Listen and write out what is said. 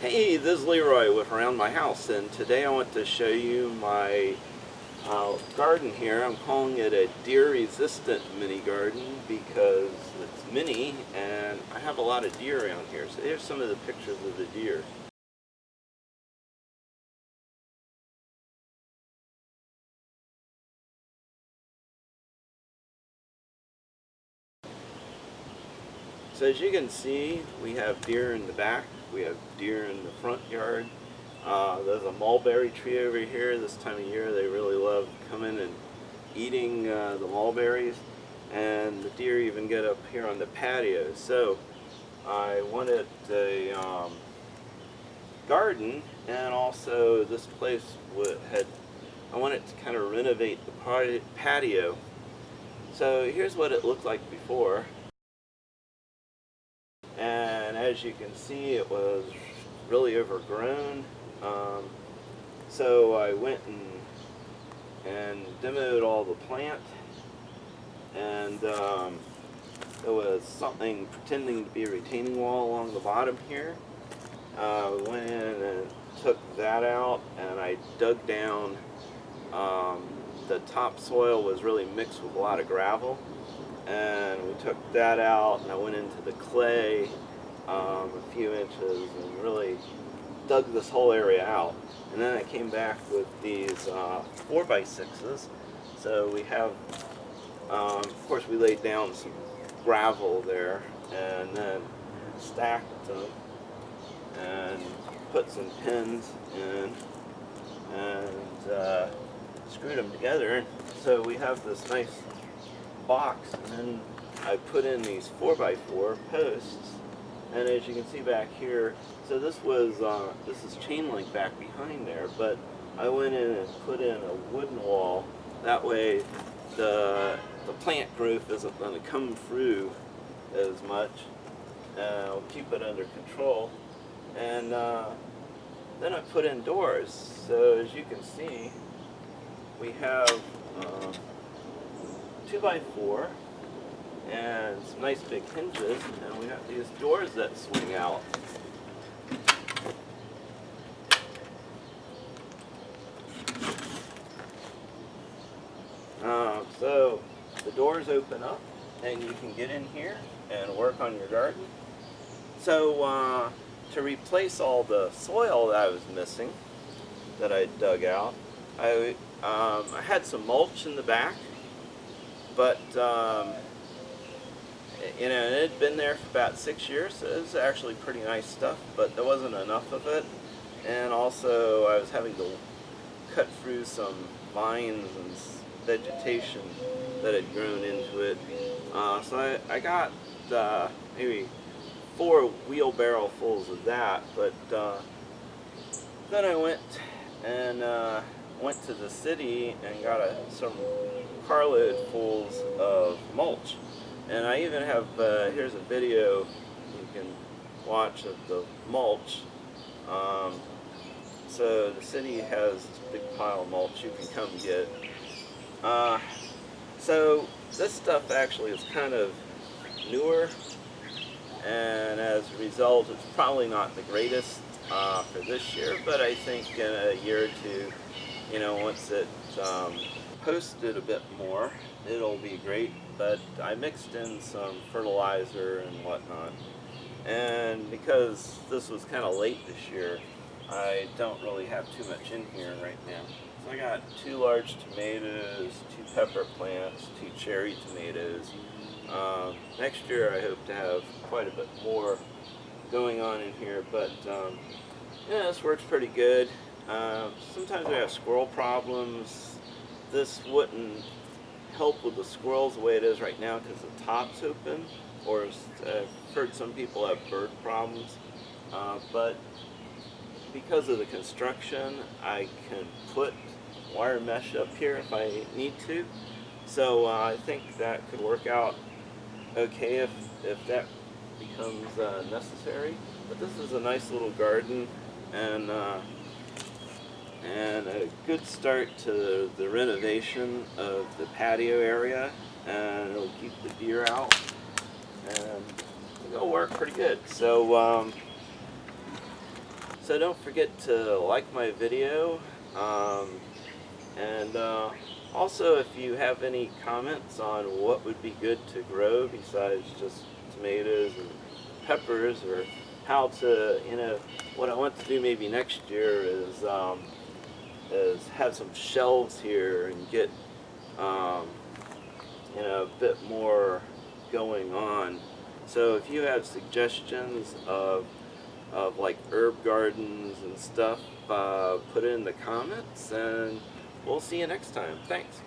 Hey, this is Leroy with Around My House, and today I want to show you my garden here. I'm calling it a deer-resistant mini garden because it's mini and I have a lot of deer around here. So here's some of the pictures of the deer. So as you can see, we have deer in the back, we have deer in the front yard. There's a mulberry tree over here. This time of year they really love coming and eating the mulberries, and the deer even get up here on the patio. So I wanted a garden, and also this place I wanted to kind of renovate the patio. So here's what it looked like before. And as you can see, it was really overgrown. So I went and demoed all the plant, and there was something pretending to be a retaining wall along the bottom here. We went in and took that out, and I dug down. The topsoil was really mixed with a lot of gravel, and we took that out, and I went into the clay a few inches and really dug this whole area out. And then I came back with these 4x6s. So we have, of course, we laid down some gravel there and then stacked them and put some pins in and screwed them together. So we have this nice box, and then I put in these 4x4 posts, and as you can see back here, so this is chain link back behind there, but I went in and put in a wooden wall. That way the plant growth isn't going to come through as much. I'll keep it under control. And then I put in doors. So as you can see, we have 2x4 and some nice big hinges, and we got these doors that swing out. So the doors open up and you can get in here and work on your garden. So to replace all the soil that I was missing, that I dug out, I had some mulch in the back, but it had been there for about 6 years, so it was actually pretty nice stuff, but there wasn't enough of it. And also I was having to cut through some vines and vegetation that had grown into it. So I got maybe 4 wheelbarrow fulls of that, but then I went to the city and got some carload fulls of mulch. And I even have, here's a video you can watch of the mulch. So the city has this big pile of mulch you can come get. So this stuff actually is kind of newer, and as a result it's probably not the greatest for this year, but I think in a year or two, once it posted a bit more, it'll be great. But I mixed in some fertilizer and whatnot, and because this was kind of late this year, I don't really have too much in here right now. So I got 2 large tomatoes, 2 pepper plants, 2 cherry tomatoes. Next year I hope to have quite a bit more going on in here, but yeah, this works pretty good. Sometimes we have squirrel problems. This wouldn't help with the squirrels the way it is right now because the top's open, or I've heard some people have bird problems, but because of the construction I can put wire mesh up here if I need to, so I think that could work out okay if that becomes necessary. But this is a nice little garden, and a good start to the renovation of the patio area, and it'll keep the deer out, and it'll work pretty good. So So don't forget to like my video, and also if you have any comments on what would be good to grow besides just tomatoes and peppers, or how to, what I want to do maybe next year is have some shelves here and get a bit more going on. So if you have suggestions of like herb gardens and stuff, put it in the comments, and we'll see you next time. Thanks.